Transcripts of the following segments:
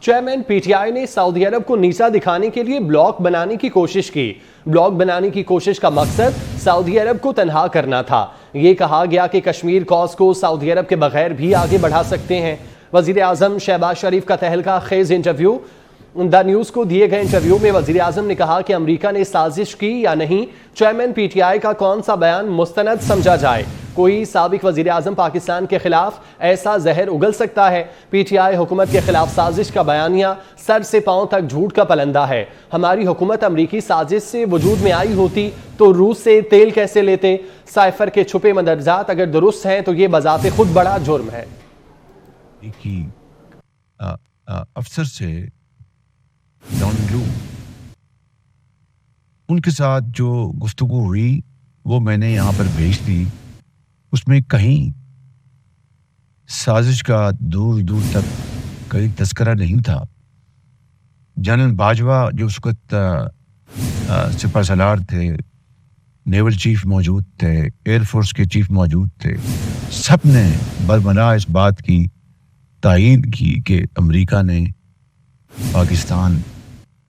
Chairman P T I نے سعودی عرب کو نیچا دکھانے کے لیے بلاک بنانے کی کوشش کی. بلاک بنانے کی کوشش کا مقصد سعودی عرب کو تنہا کرنا تھا. یہ کہا گیا کہ کشمیر کاز کو سعودی عرب کے بغیر بھی آگے بڑھا سکتے ہیں. وزیر اعظم شہباز شریف کا تہلکہ خیز انٹرویو. دا نیوز کو دیے گئے انٹرویو میں وزیر اعظم نے کہا کہ امریکہ نے سازش کی یا نہیں, چیئرمین پی ٹی آئی کا کون سا بیان مستند سمجھا جائے. کوئی سابق وزیر اعظم پاکستان کے خلاف ایسا زہر اگل سکتا ہے. پی ٹی آئی حکومت کے خلاف سازش کا بیانیہ سر سے پاؤں تک جھوٹ کا پلندہ ہے. ہماری حکومت امریکی سازش سے وجود میں آئی ہوتی تو روس سے تیل کیسے لیتے. سائفر کے چھپے مندرجات اگر درست ہیں تو یہ بذات خود بڑا جرم ہے. افسر سے ان کے ساتھ جو گفتگو ہوئی وہ میں نے یہاں پر بھیج دی. اس میں کہیں سازش کا دور دور تک کوئی تذکرہ نہیں تھا. جنرل باجوہ جو اس وقت سپہ سالار تھے, نیول چیف موجود تھے, ایئر فورس کے چیف موجود تھے, سب نے برملا اس بات کی تائید کی کہ امریکہ نے پاکستان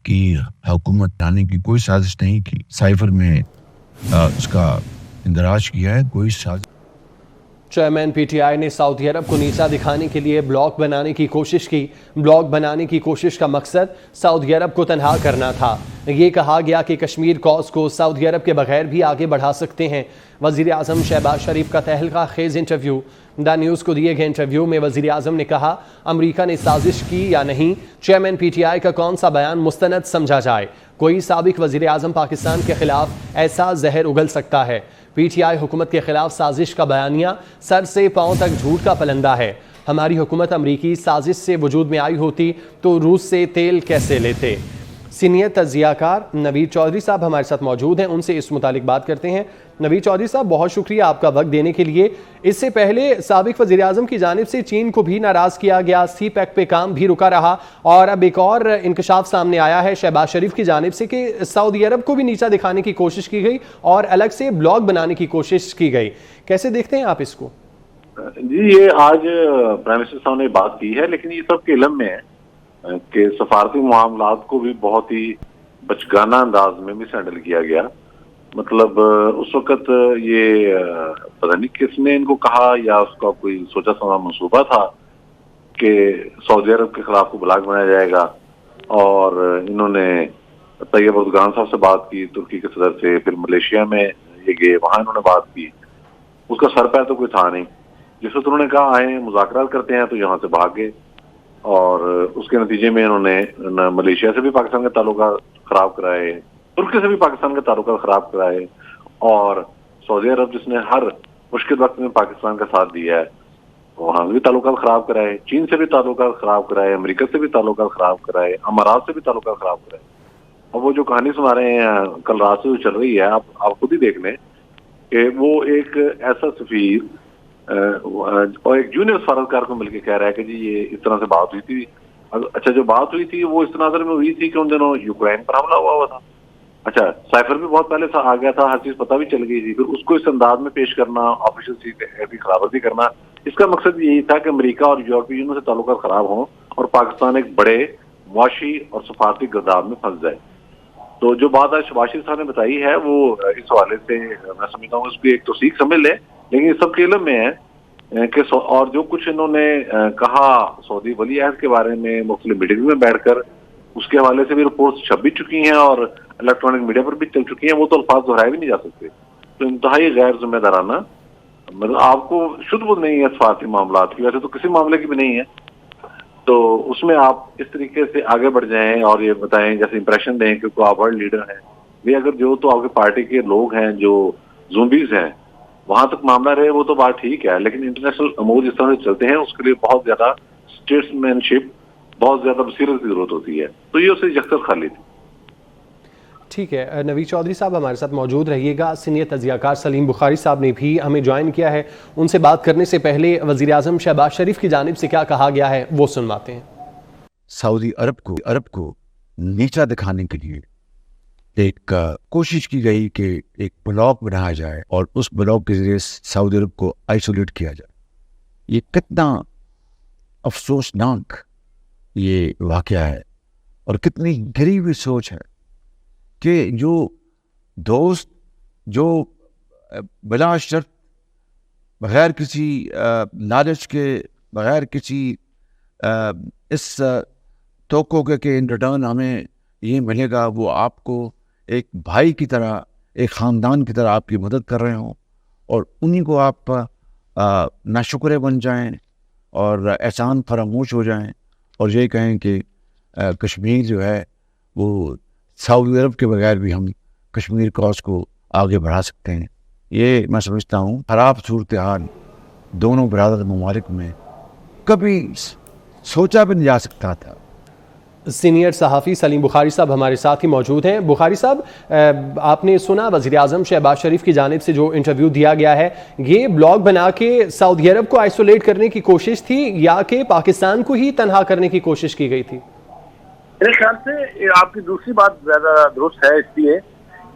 کی حکومت لانے کی کوئی سازش نہیں کی. سائفر میں اس کا اندراج کیا ہے, کوئی سازش. چیئرمین پی ٹی آئی نے سعودی عرب کو نیچا دکھانے کے لیے بلاک بنانے کی کوشش کی. بلاک بنانے کی کوشش کا مقصد سعودی عرب کو تنہا کرنا تھا. یہ کہا گیا کہ کشمیر کاز کو سعودی عرب کے بغیر بھی آگے بڑھا سکتے ہیں. وزیر اعظم شہباز شریف کا تہلکہ خیز انٹرویو. دا نیوز کو دیے گئے انٹرویو میں وزیر اعظم نے کہا امریکہ نے سازش کی یا نہیں, چیئرمین پی ٹی آئی کا کون سا بیان مستند سمجھا جائے. کوئی سابق وزیر اعظم پاکستان کے خلاف ایسا زہر اگل سکتا ہے. پی ٹی آئی حکومت کے خلاف سازش کا بیانیہ سر سے پاؤں تک جھوٹ کا پلندہ ہے. ہماری حکومت امریکی سازش سے وجود میں آئی ہوتی تو روس سے تیل کیسے لیتے. سینئر تجزیہ کار نوید چودھری صاحب ہمارے ساتھ موجود ہیں, ان سے اس متعلق بات کرتے ہیں. نوید چودھری صاحب, بہت شکریہ آپ کا وقت دینے کے لیے. اس سے پہلے سابق وزیر اعظم کی جانب سے چین کو بھی ناراض کیا گیا, سی پیک پہ کام بھی رکا رہا, اور اب ایک اور انکشاف سامنے آیا ہے شہباز شریف کی جانب سے کہ سعودی عرب کو بھی نیچا دکھانے کی کوشش کی گئی اور الگ سے بلاک بنانے کی کوشش کی گئی. کیسے دیکھتے ہیں آپ اس کو؟ جی, یہ آج پرائم منسٹر صاحب نے بات کی ہے, لیکن یہ سب کے علم میں ہے کہ سفارتی معاملات کو بھی بہت ہی بچگانہ انداز میں مس ہینڈل کیا گیا. مطلب اس وقت یہ پتہ نہیں کس نے ان کو کہا یا اس کا کوئی سوچا سمجھا منصوبہ تھا کہ سعودی عرب کے خلاف کو بلاک بنایا جائے گا, اور انہوں نے طیب اردگان صاحب سے بات کی, ترکی کے صدر سے, پھر ملیشیا میں یہ گئے, وہاں انہوں نے بات کی. اس کا سر پیر تو کوئی تھا نہیں. جس وقت انہوں نے کہا آئیں مذاکرات کرتے ہیں تو یہاں سے بھاگ گئے, اور اس کے نتیجے میں انہوں نے ملیشیا سے بھی پاکستان کے تعلقات خراب کرائے, ترکی سے بھی پاکستان کے تعلقات خراب کرائے, اور سعودی عرب جس نے ہر مشکل وقت میں پاکستان کا ساتھ دیا ہے وہاں بھی تعلقات خراب کرائے, چین سے بھی تعلقات خراب کرائے, امریکہ سے بھی تعلقات خراب کرائے, امارات سے بھی تعلقات خراب کرائے. اور وہ جو کہانی سنا رہے ہیں کل رات سے جو چل رہی ہے, آپ خود ہی دیکھ لیں کہ وہ ایک ایسا سفیر اور ایک جونیئر سفارتکار کو مل کے کہہ رہا ہے کہ جی یہ اس طرح سے بات ہوئی تھی. اچھا, جو بات ہوئی تھی وہ اس تناظر میں ہوئی تھی کہ ان دنوں یوکرین پر حملہ ہوا تھا. اچھا, سائفر بھی بہت پہلے سے آ گیا تھا, ہر چیز پتہ بھی چل گئی تھی. پھر اس کو اس انداز میں پیش کرنا, آفیشل کی خرابتی کرنا, اس کا مقصد یہی تھا کہ امریکہ اور یورپی یونین سے تعلقات خراب ہوں اور پاکستان ایک بڑے معاشی اور سفارتی گرداب میں پھنس جائے. تو جو بات آج شہباز شریف صاحب نے بتائی ہے وہ اس حوالے سے میں سمجھتا ہوں اس کی ایک توثیق سمجھ لیں, لیکن یہ سب کے علم میں ہے کہ اور جو کچھ انہوں نے کہا سعودی ولی عہد کے بارے میں مختلف میٹنگ میں بیٹھ کر, اس کے حوالے سے بھی رپورٹس چھپ بھی چکی ہیں اور الیکٹرانک میڈیا پر بھی چل چکی ہیں, وہ تو الفاظ دہرائے بھی نہیں جا سکتے. تو انتہائی غیر ذمہ دارانہ, مطلب آپ کو شد بدھ نہیں ہے سفارتی معاملات کی, ویسے تو کسی معاملے کی بھی نہیں ہے, تو اس میں آپ اس طریقے سے آگے بڑھ جائیں اور یہ بتائیں جیسے امپریشن دیں کہ آپ ورلڈ لیڈر ہیں. یہ اگر جو تو آپ کی پارٹی کے لوگ ہیں جو زومبیز ہیں وہاں تک معاملہ رہے وہ تو بات ٹھیک ہے, لیکن انٹرنیشنل امور جس طرح سے چلتے ہیں اس کے لیے بہت زیادہ اسٹیٹس مین شپ, بہت زیادہ بصیرت کی ضرورت ہوتی ہے. تو یہ اسے یکسر خالی تھی. ٹھیک ہے, نوید چودھری صاحب ہمارے ساتھ موجود رہیے گا. سینئر تجزیہ کار سلیم بخاری صاحب نے بھی ہمیں جوائن کیا ہے. ان سے بات کرنے سے پہلے وزیر اعظم شہباز شریف کی جانب سے کیا کہا گیا ہے وہ سنواتے ہیں. سعودی عرب کو نیچا دکھانے کے لیے ایک کوشش کی گئی کہ ایک بلاک بنایا جائے اور اس بلاک کے ذریعے سعودی عرب کو آئسولیٹ کیا جائے. یہ کتنا افسوسناک یہ واقعہ ہے، اور کتنی گری ہوئی سوچ ہے کہ جو دوست جو بلا شرط بغیر کسی لالچ کے، بغیر کسی اس توقع کے کہ ان ریٹرن ہمیں یہ ملے گا، وہ آپ کو ایک بھائی کی طرح، ایک خاندان کی طرح آپ کی مدد کر رہے ہوں، اور انہی کو آپ ناشکرے بن جائیں اور احسان فراموش ہو جائیں اور یہ کہیں کہ کشمیر جو ہے وہ سعودی عرب کے بغیر بھی ہم کشمیر کاز کو آگے بڑھا سکتے ہیں. یہ میں سمجھتا ہوں خراب صورتحال دونوں برادر ممالک میں کبھی سوچا بھی نہیں جا سکتا تھا. سینئر صحافی سلیم بخاری صاحب ہمارے ساتھ ہی موجود ہیں. بخاری صاحب، آپ نے سنا وزیر اعظم شہباز شریف کی جانب سے جو انٹرویو دیا گیا ہے، یہ بلاک بنا کے سعودی عرب کو آئسولیٹ کرنے کی کوشش تھی یا کہ پاکستان کو ہی تنہا کرنے کی کوشش کی گئی تھی؟ میرے خیال سے آپ کی دوسری بات زیادہ درست ہے، اس لیے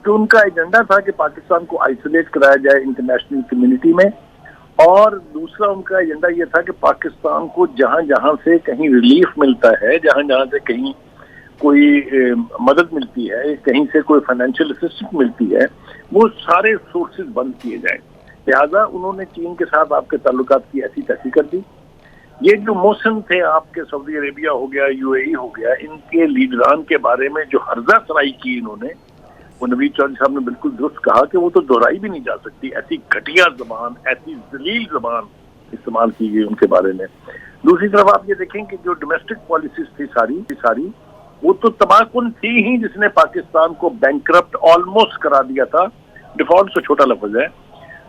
کہ ان کا ایجنڈا تھا کہ پاکستان کو آئسولیٹ کرایا جائے انٹرنیشنل کمیونٹی میں، اور دوسرا ان کا ایجنڈا یہ تھا کہ پاکستان کو جہاں جہاں سے کہیں ریلیف ملتا ہے، جہاں جہاں سے کہیں کوئی مدد ملتی ہے، کہیں سے کوئی فائنینشیل اسسٹنس ملتی ہے، وہ سارے سورسز بند کیے جائیں. لہٰذا انہوں نے چین کے ساتھ آپ کے تعلقات کی ایسی تیسی کر دی. یہ جو موسم تھے آپ کے سعودی عربیہ ہو گیا، یو اے ای ہو گیا، ان کے لیڈران کے بارے میں جو ہرزہ سرائی کی انہوں نے، وہ نوید چودھری صاحب نے بالکل درست کہا کہ وہ تو دہرائی بھی نہیں جا سکتی. ایسی گھٹیا زبان، ایسی ذلیل زبان استعمال کی گئی ان کے بارے میں. دوسری طرف آپ یہ دیکھیں کہ جو ڈومیسٹک پالیسیز تھی ساری وہ تو تباہ کن تھی ہی، جس نے پاکستان کو بینکرپٹ آلموسٹ کرا دیا تھا. ڈیفالٹ تو چھوٹا لفظ ہے.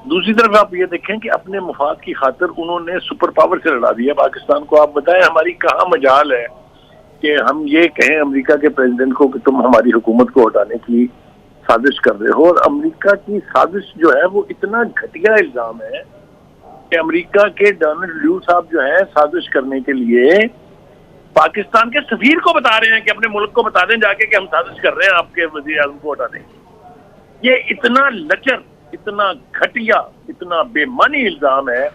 دوسری طرف آپ یہ دیکھیں کہ اپنے مفاد کی خاطر انہوں نے سپر پاور سے لڑا دیا پاکستان کو. آپ بتائیں ہماری کہاں مجال ہے کہ ہم یہ کہیں امریکہ کے پریزیڈنٹ کو کہ تم ہماری حکومت کو ہٹانے کی سازش کر رہے ہو. اور امریکہ کی سازش جو ہے وہ اتنا گھٹیا الزام ہے کہ امریکہ کے ڈونلڈ لیو صاحب جو ہے سازش کرنے کے لیے پاکستان کے سفیر کو بتا رہے ہیں کہ اپنے ملک کو بتا دیں جا کے کہ ہم سازش کر رہے ہیں آپ کے وزیر اعظم کو ہٹانے کی. یہ اتنا لچر، اتنا گھٹیا، اتنا بے معنی الزام ہے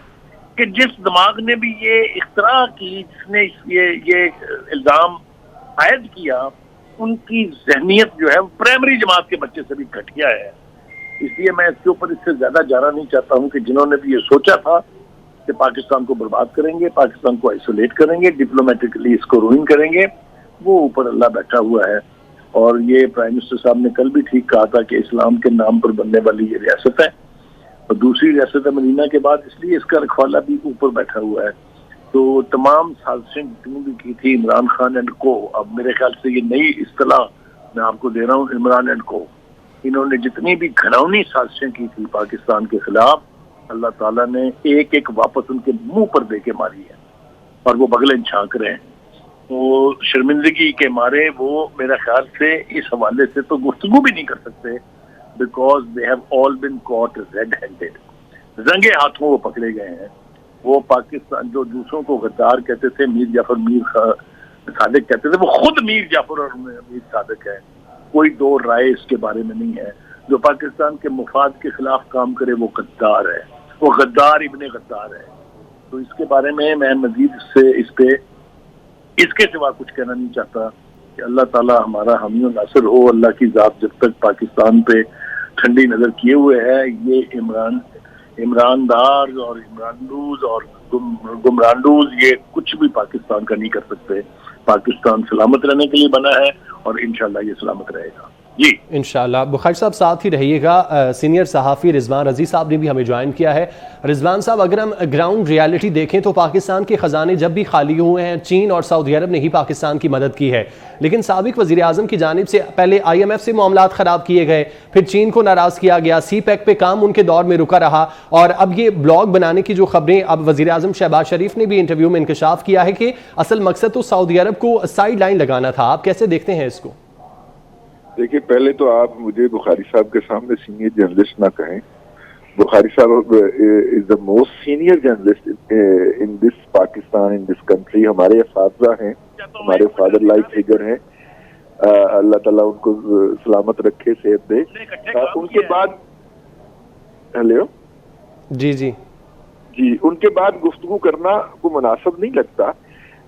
کہ جس دماغ نے بھی یہ اختراع کی، جس نے یہ الزام عائد کیا، ان کی ذہنیت جو ہے پرائمری جماعت کے بچے سے بھی گھٹیا ہے. اس لیے میں اس کے اوپر اس سے زیادہ جانا نہیں چاہتا ہوں کہ جنہوں نے بھی یہ سوچا تھا کہ پاکستان کو برباد کریں گے، پاکستان کو آئسولیٹ کریں گے، ڈپلومیٹکلی اس کو روئن کریں گے، وہ اوپر اللہ بیٹھا ہوا ہے. اور یہ پرائم منسٹر صاحب نے کل بھی ٹھیک کہا تھا کہ اسلام کے نام پر بننے والی یہ ریاست ہے، اور دوسری ریاست ہے مدینہ کے بعد، اس لیے اس کا رکھوالا بھی اوپر بیٹھا ہوا ہے. تو تمام سازشیں جتنی بھی کی تھی عمران خان اینڈ کو، اب میرے خیال سے یہ نئی اصطلاح میں آپ کو دے رہا ہوں، عمران اینڈ کو، انہوں نے جتنی بھی گھناؤنی سازشیں کی تھی پاکستان کے خلاف، اللہ تعالیٰ نے ایک ایک واپس ان کے منہ پر دے کے ماری ہے، اور وہ بغلیں چھانک رہے ہیں. وہ شرمندگی کے مارے وہ میرا خیال سے اس حوالے سے تو گفتگو بھی نہیں کر سکتے، because they have all been caught red handed. رنگے ہاتھوں وہ پکڑے گئے ہیں. وہ پاکستان جو دوسروں کو غدار کہتے تھے، میر جعفر میر صادق کہتے تھے، وہ خود میر جعفر اور میر صادق ہے. کوئی دو رائے اس کے بارے میں نہیں ہے. جو پاکستان کے مفاد کے خلاف کام کرے وہ غدار ہے، وہ غدار ابن غدار ہے. تو اس کے بارے میں مزید اس کے سوا کچھ کہنا نہیں چاہتا کہ اللہ تعالیٰ ہمارا حامی و ناصر ہو. اللہ کی ذات جب تک پاکستان پہ ٹھنڈی نظر کیے ہوئے ہے، یہ عمران دار اور عمران اور گمراندوز یہ کچھ بھی پاکستان کا نہیں کر سکتے. پاکستان سلامت رہنے کے لیے بنا ہے اور انشاءاللہ یہ سلامت رہے گا. جی انشاءاللہ. بخاری صاحب ساتھ ہی رہیے گا. سینئر صحافی رضوان رضی صاحب نے بھی ہمیں جوائن کیا ہے. رضوان صاحب، اگر ہم گراؤنڈ ریالٹی دیکھیں تو پاکستان کے خزانے جب بھی خالی ہوئے ہیں، چین اور سعودی عرب نے ہی پاکستان کی مدد کی ہے. لیکن سابق وزیر اعظم کی جانب سے پہلے IMF سے معاملات خراب کیے گئے، پھر چین کو ناراض کیا گیا، سی پیک پہ کام ان کے دور میں رکا رہا، اور اب یہ بلاک بنانے کی جو خبریں، اب وزیر اعظم شہباز شریف نے بھی انٹرویو میں انکشاف کیا ہے کہ اصل مقصد تو سعودی عرب کو سائیڈ لائن لگانا تھا. آپ کیسے دیکھتے ہیں اس کو؟ دیکھیے، پہلے تو آپ مجھے بخاری صاحب کے سامنے سینئر جرنلسٹ نہ کہیں. بخاری صاحب is the most senior journalist in this Pakistan, in this country. ہمارے اساتذہ ہیں، ہمارے فادر لائک فگر ہیں. اللہ تعالیٰ ان کو سلامت رکھے، صحت دے. ان کے بعد ہیلو جی ان کے بعد گفتگو کرنا کو مناسب نہیں لگتا.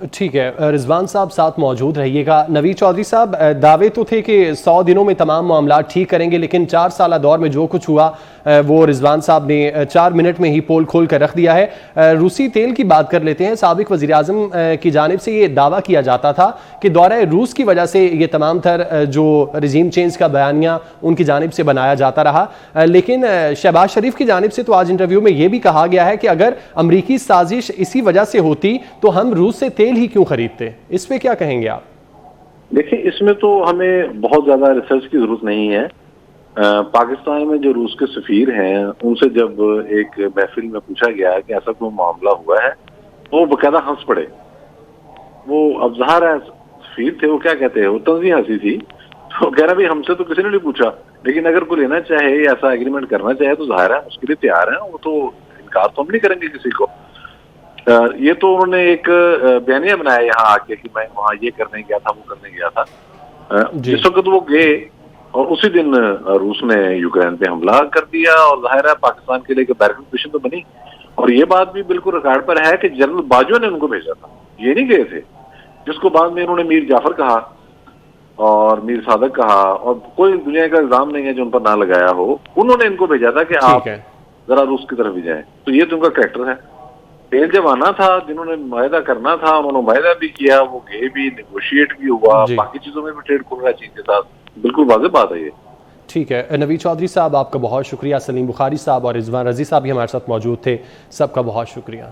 ٹھیک ہے، رضوان صاحب ساتھ موجود رہیے گا۔ نوید چودھری صاحب، دعوے تو تھے کہ 100 دنوں میں تمام معاملات ٹھیک کریں گے، لیکن 4 سالہ دور میں جو کچھ ہوا وہ رضوان صاحب نے 4 منٹ میں ہی پول کھول کر رکھ دیا ہے۔ روسی تیل کی بات کر لیتے ہیں۔ سابق وزیر اعظم کی جانب سے یہ دعویٰ کیا جاتا تھا کہ دورہ روس کی وجہ سے یہ تمام تر جو رژیم چینج کا بیانیہ ان کی جانب سے بنایا جاتا رہا، لیکن شہباز شریف کی جانب سے تو آج انٹرویو میں یہ بھی کہا گیا ہے کہ اگر امریکی سازش اسی وجہ سے ہوتی تو ہم روس سے تیل ہی کیوں خریدتے؟ اس پہ کیا کہیں گے آپ؟ دیکھیں، اس میں تو ہمیں بہت زیادہ ریسرچ کی ضرورت نہیں ہے۔ پاکستان میں جو روس کے سفیر ہیں ان سے جب ایک محفل میں پوچھا گیا کہ ایسا کوئی معاملہ ہوا ہے تو وہ باقاعدہ ہنس پڑے۔ وہ اب ظاہر ہے سفیر تھے، وہ کیا کہتے ہیں، وہ طنزی ہنسی تھی، تو کہہ رہا بھی ہم سے تو کسی نے نہیں پوچھا، لیکن اگر کوئی لینا چاہے یا ایسا ایگریمنٹ کرنا چاہے تو ظاہر ہے اس کے لیے تیار ہیں، وہ تو انکار تو ہم نہیں کریں گے کسی کو۔ یہ تو انہوں نے ایک بیانیہ بنایا یہاں آ کے کہ میں وہاں یہ کرنے گیا تھا، وہ کرنے گیا تھا۔ جس وقت وہ گئے اور اسی دن روس نے یوکرین پہ حملہ کر دیا، اور ظاہر ہے پاکستان کے لیے ایک بیرکنگ پوزیشن تو بنی، اور یہ بات بھی بالکل ریکارڈ پر ہے کہ جنرل باجوہ نے ان کو بھیجا تھا، یہ نہیں گئے تھے، جس کو بعد میں انہوں نے میر جعفر کہا اور میر صادق کہا، اور کوئی دنیا کا الزام نہیں ہے جو ان پر نہ لگایا ہو، انہوں نے ان کو بھیجا تھا کہ آپ ذرا روس کی طرف بھی جائیں۔ تو یہ تو ان کا کریکٹر ہے۔ تیل جب آنا تھا، جنہوں نے معاہدہ کرنا تھا انہوں نے معاہدہ بھی کیا، وہ گئے بھی، نیگوشیٹ بھی ہوا، باقی چیزوں میں بھی ٹریڈ کھل رہا ہے چین کے ساتھ، بالکل واضح بات ہے یہ۔ ٹھیک ہے، نوید چودھری صاحب آپ کا بہت شکریہ، سلیم بخاری صاحب اور رضوان رضی صاحب بھی ہمارے ساتھ موجود تھے، سب کا بہت شکریہ۔